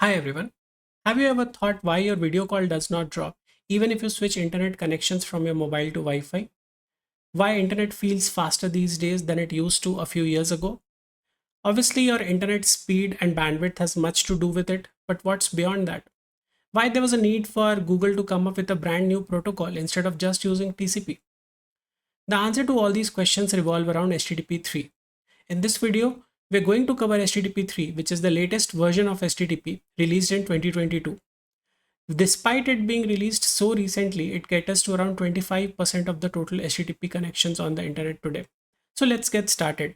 Hi everyone. Have you ever thought why your video call does not drop even if you switch internet connections from your mobile to Wi-Fi? Why internet feels faster these days than it used to a few years ago? Obviously, your internet speed and bandwidth has much to do with it, but what's beyond that? Why there was a need for Google to come up with a brand new protocol instead of just using TCP? The answer to all these questions revolve around HTTP 3. In this video, we're going to cover HTTP 3, which is the latest version of HTTP released in 2022. Despite it being released so recently, it caters to around 25% of the total HTTP connections on the internet today. So let's get started.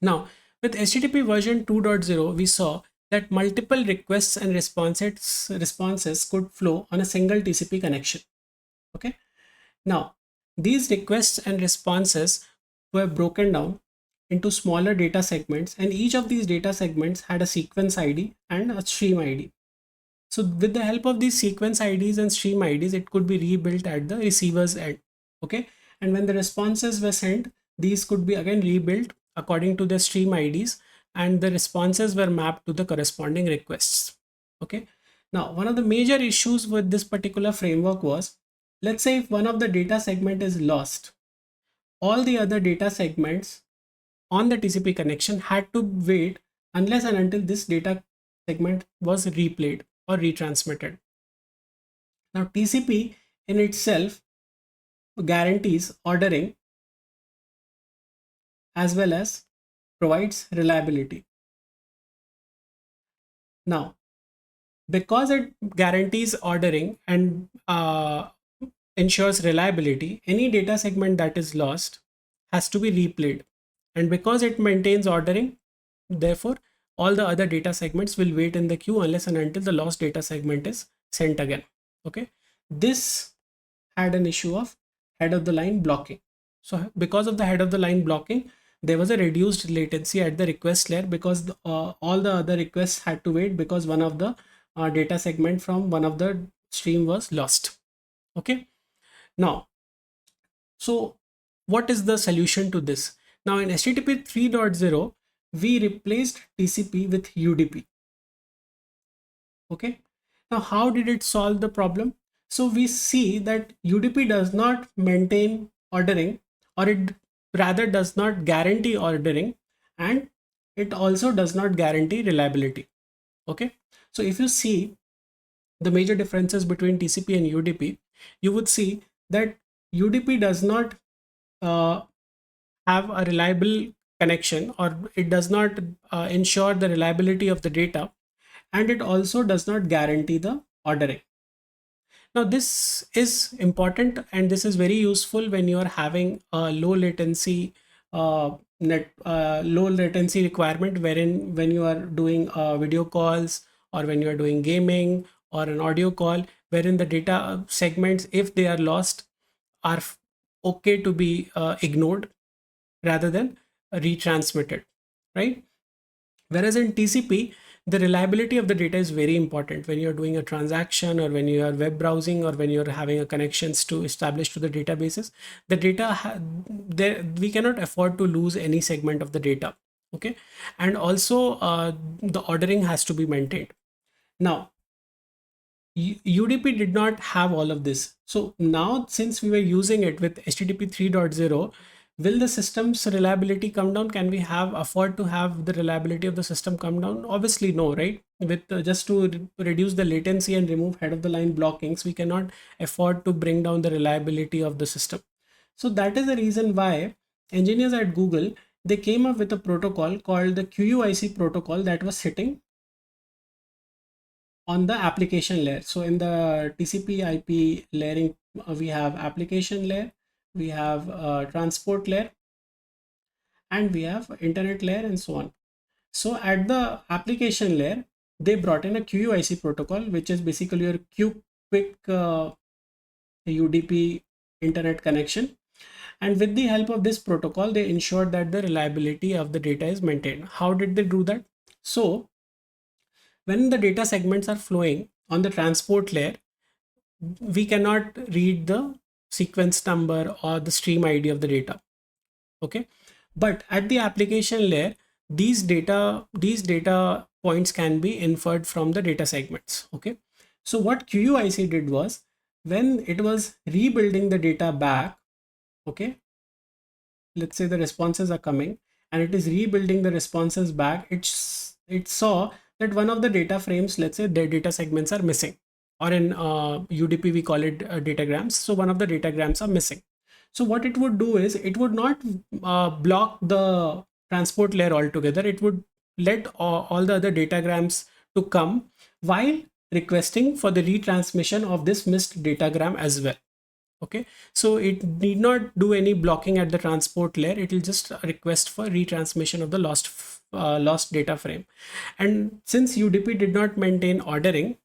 Now, with HTTP version 2.0, we saw that multiple requests and responses could flow on a single TCP connection. Okay. Now, these requests and responses were broken down into smaller data segments, and each of these data segments had a sequence ID and a stream ID. So with the help of these sequence IDs and stream IDs, it could be rebuilt at the receiver's end. Okay. And when the responses were sent, these could be again rebuilt according to the stream IDs, and the responses were mapped to the corresponding requests. Okay. Now, one of the major issues with this particular framework was, let's say if one of the data segment is lost, all the other data segments on the TCP connection had to wait unless and until this data segment was replayed or retransmitted. Now, TCP in itself guarantees ordering as well as provides reliability. Now, because it guarantees ordering and ensures reliability, any data segment that is lost has to be replayed. And because it maintains ordering, therefore, all the other data segments will wait in the queue unless and until the lost data segment is sent again. Okay. This had an issue of head of the line blocking. So because of the head of the line blocking, there was a reduced latency at the request layer because all the other requests had to wait because one of the data segment from one of the stream was lost. Okay. Now, so what is the solution to this? Now in HTTP 3.0, we replaced TCP with UDP. Okay. Now, how did it solve the problem? So we see that UDP does not maintain ordering, or it rather does not guarantee ordering, and it also does not guarantee reliability. Okay. So if you see the major differences between TCP and UDP, you would see that UDP does not have a reliable connection, or it does not ensure the reliability of the data, and it also does not guarantee the ordering. Now, this is important and this is very useful when you are having a low latency low latency requirement, wherein when you are doing video calls, or when you are doing gaming or an audio call, wherein the data segments, if they are lost, are okay to be ignored rather than retransmitted, right? Whereas in TCP, the reliability of the data is very important when you're doing a transaction, or when you are web browsing, or when you're having a connections to establish to the databases. The data there, we cannot afford to lose any segment of the data. Okay. And also the ordering has to be maintained. Now, UDP did not have all of this. So now, since we were using it with HTTP 3.0, will the system's reliability come down? Can we have afford to have the reliability of the system come down? Obviously no, right? With just to reduce the latency and remove head of the line blockings, we cannot afford to bring down the reliability of the system. So that is the reason why engineers at Google, they came up with a protocol called the QUIC protocol that was sitting on the application layer. So in the TCP IP layering, we have application layer, we have transport layer, and we have internet layer, and so on. So at the application layer, they brought in a QUIC protocol, which is basically your QUIC UDP internet connection. And with the help of this protocol, they ensured that the reliability of the data is maintained. How did they do that? So when the data segments are flowing on the transport layer, we cannot read the sequence number or the stream ID of the data. Okay. But at the application layer, these data points can be inferred from the data segments. Okay, so what QUIC did was, when it was rebuilding the data back, okay, let's say the responses are coming and it is rebuilding the responses back, it saw that one of the data frames, let's say the data segments are missing, or in UDP we call it datagrams. So one of the datagrams are missing. So what it would do is, it would not block the transport layer altogether. It would let all the other datagrams to come while requesting for the retransmission of this missed datagram as well. Okay, so it need not do any blocking at the transport layer. It will just request for retransmission of the lost data frame. And since UDP did not maintain ordering,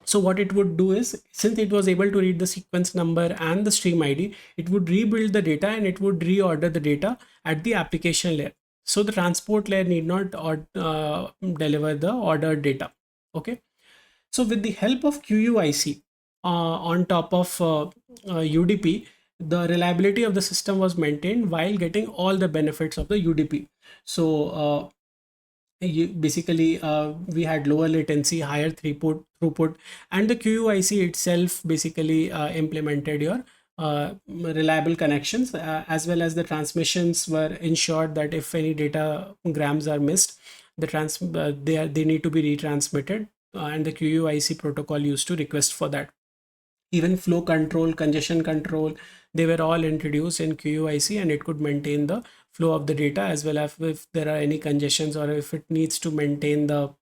so what it would do is, since it was able to read the sequence number and the stream ID, it would rebuild the data and it would reorder the data at the application layer. So the transport layer need not deliver the ordered data. Okay, so with the help of QUIC on top of UDP, the reliability of the system was maintained while getting all the benefits of the UDP. So basically we had lower latency, higher throughput, and the QUIC itself basically implemented your reliable connections, as well as the transmissions were ensured that if any data grams are missed, they need to be retransmitted, and the QUIC protocol used to request for that. Even flow control, congestion control, they were all introduced in QUIC, and it could maintain the flow of the data, as well as if there are any congestions, or if it needs to maintain the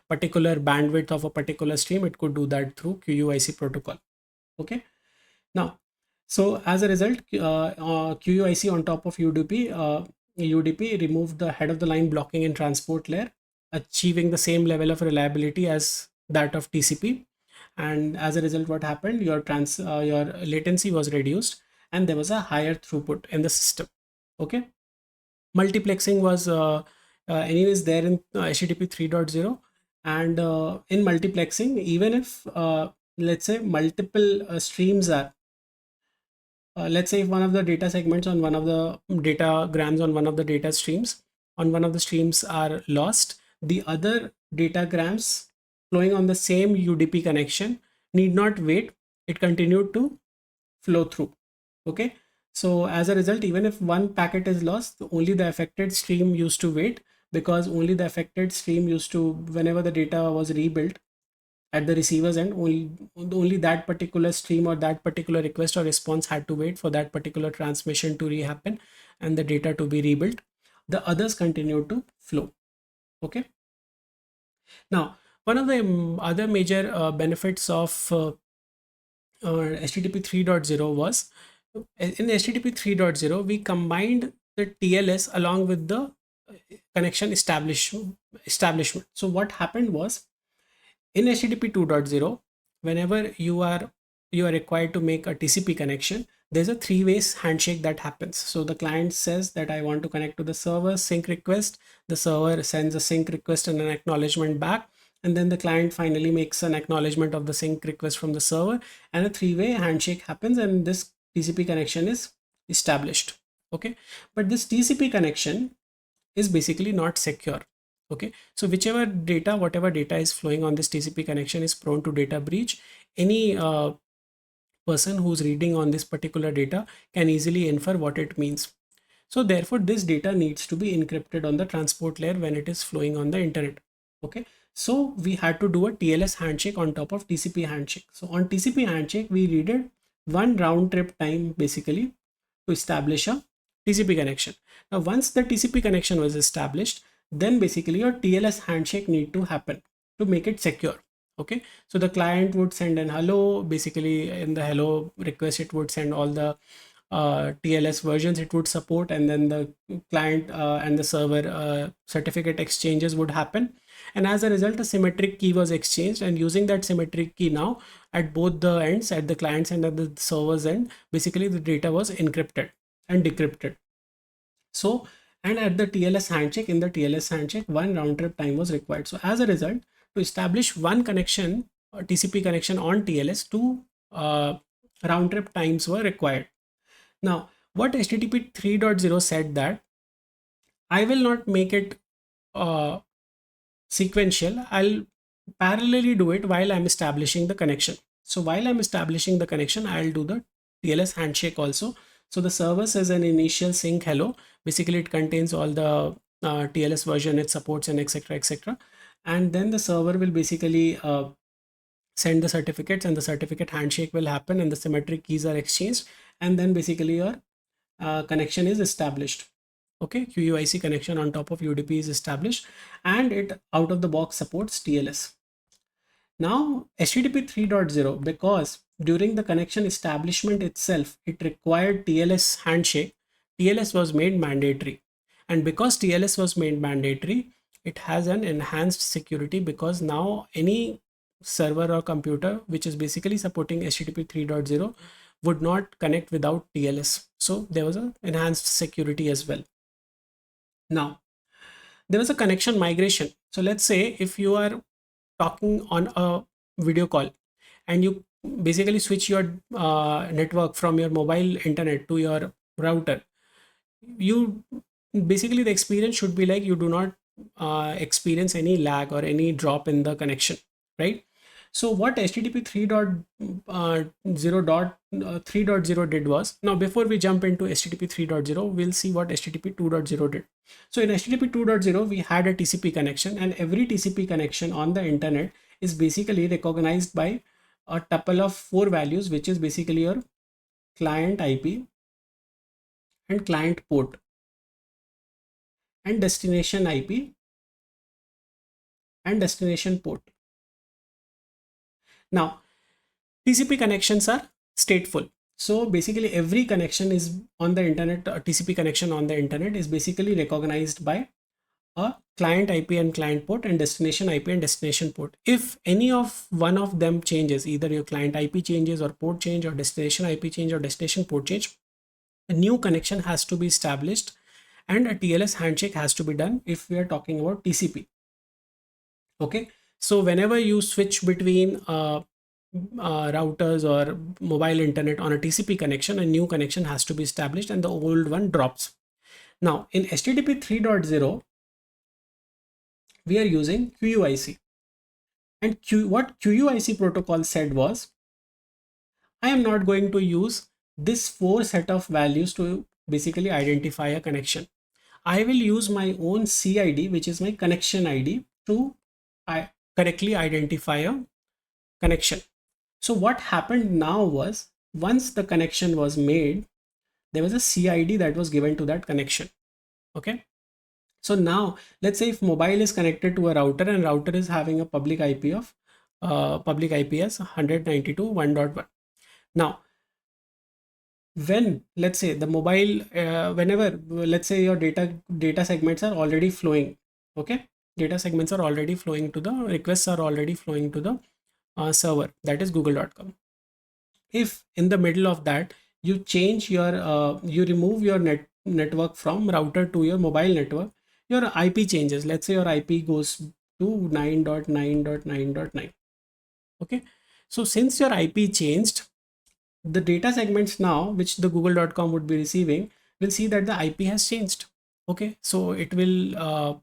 particular bandwidth of a particular stream, it could do that through QUIC protocol. Okay, now, so as a result, QUIC on top of UDP removed the head of the line blocking in transport layer, achieving the same level of reliability as that of TCP. And as a result, what happened, your latency was reduced and there was a higher throughput in the system. Okay, multiplexing was anyways there in HTTP 3.0. And in multiplexing, even if let's say multiple streams are, let's say if one of the data segments on one of the data grams on one of the data streams on one of the streams are lost, the other data grams flowing on the same UDP connection need not wait. It continued to flow through. Okay, so as a result, even if one packet is lost, only the affected stream used to wait, because only the affected stream used to, whenever the data was rebuilt at the receiver's end, only that particular stream or that particular request or response had to wait for that particular transmission to happen and the data to be rebuilt. The others continued to flow. Okay, now one of the other major benefits of HTTP 3.0 was, in HTTP 3.0 we combined the TLS along with the connection establishment. So what happened was, in HTTP 2.0, whenever you are required to make a TCP connection, there's a three-way handshake that happens. So the client says that I want to connect to the server, sync request, the server sends a sync request and an acknowledgement back, and then the client finally makes an acknowledgement of the sync request from the server, and a three-way handshake happens, and this TCP connection is established. Okay, but this TCP connection is basically not secure. Okay, so whatever data is flowing on this TCP connection is prone to data breach. Any person who's reading on this particular data can easily infer what it means. So therefore this data needs to be encrypted on the transport layer when it is flowing on the internet. Okay, so we had to do a TLS handshake on top of TCP handshake. So on TCP handshake, we needed one round trip time basically to establish a TCP connection. Now once the TCP connection was established, then basically your TLS handshake need to happen to make it secure. Okay, so the client would send an hello, basically in the hello request it would send all the TLS versions it would support, and then the client and the server certificate exchanges would happen, and as a result a symmetric key was exchanged, and using that symmetric key now at both the ends, at the client's end and the server's end, basically the data was encrypted and decrypted. So, and at the TLS handshake, in the TLS handshake, one round trip time was required. So as a result, to establish one connection, a TCP connection on TLS, two round trip times were required. Now, what HTTP 3.0 said that I will not make it sequential, I'll parallelly do it while I'm establishing the connection. So while I'm establishing the connection, I'll do the TLS handshake also. So the server says an initial sync hello. Basically, it contains all the TLS version it supports and etc. etc. And then the server will basically send the certificates, and the certificate handshake will happen, and the symmetric keys are exchanged, and then basically your connection is established. Okay, QUIC connection on top of UDP is established, and it out of the box supports TLS. Now HTTP 3.0, because during the connection establishment itself it required TLS handshake, TLS was made mandatory. And because TLS was made mandatory, it has an enhanced security, because now any server or computer which is basically supporting HTTP 3.0 would not connect without TLS. So there was an enhanced security as well. Now there was a connection migration. So let's say if you are talking on a video call and you basically switch your network from your mobile internet to your router, you basically the experience should be like you do not experience any lag or any drop in the connection, right? So what HTTP 3.0 did was, now before we jump into HTTP 3.0, we'll see what HTTP 2.0 did. So in HTTP 2.0, we had a TCP connection, and every TCP connection on the internet is basically recognized by a tuple of 4 values, which is basically your client IP and client port and destination IP and destination port. Now TCP connections are stateful. So basically every connection is on the internet, a TCP connection on the internet is basically recognized by a client IP and client port and destination IP and destination port. If any of one of them changes, either your client IP changes or port change or destination IP change or destination port change, a new connection has to be established and a TLS handshake has to be done if we are talking about TCP. Okay, so whenever you switch between routers or mobile internet on a TCP connection, a new connection has to be established and the old one drops. Now in HTTP 3.0, we are using QUIC, and what QUIC protocol said was, I am not going to use this 4 set of values to basically identify a connection. I will use my own CID, which is my connection ID, to correctly identify a connection. So what happened now was, once the connection was made, there was a CID that was given to that connection. Okay. So now let's say if mobile is connected to a router and router is having a public IP of public IP as 192.1.1. Now when let's say the mobile whenever let's say your data segments are already flowing, okay, data segments are already flowing to the requests are already flowing to the server, that is google.com. If in the middle of that you change your you remove your network from router to your mobile network, your IP changes. Let's say your IP goes to 9.9.9.9. Okay, so since your IP changed, the data segments now which the google.com would be receiving will see that the IP has changed. Okay, so it will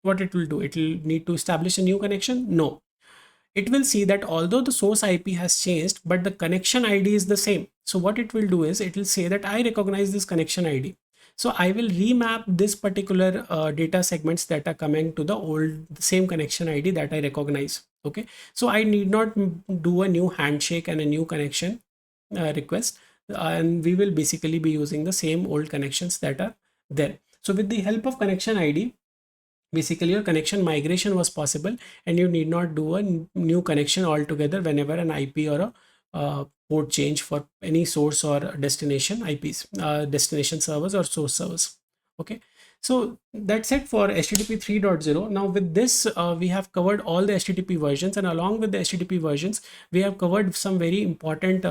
what it will do, it will need to establish a new connection. No, it will see that although the source IP has changed, but the connection ID is the same. So what it will do is it will say that I recognize this connection ID. So I will remap this particular data segments that are coming to the same connection ID that I recognize. Okay, so I need not do a new handshake and a new connection request, and we will basically be using the same old connections that are there. So with the help of connection ID, basically your connection migration was possible, and you need not do a new connection altogether whenever an IP or a port change for any source or destination IPs, destination servers or source servers. Okay, so that's it for HTTP 3.0. Now with this we have covered all the HTTP versions, and along with the HTTP versions we have covered some very important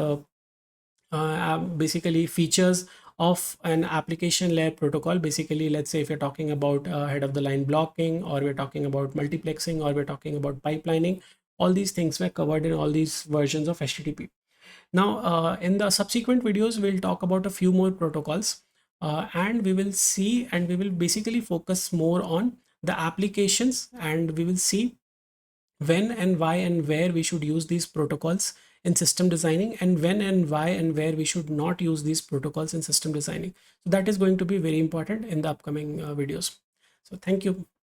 basically features of an application layer protocol. Basically, let's say if you're talking about head of the line blocking, or we're talking about multiplexing, or we're talking about pipelining, all these things were covered in all these versions of HTTP. Now in the subsequent videos we'll talk about a few more protocols, and we will see, and we will basically focus more on the applications, and we will see when and why and where we should use these protocols in system designing, and when and why and where we should not use these protocols in system designing. So that is going to be very important in the upcoming videos. So thank you.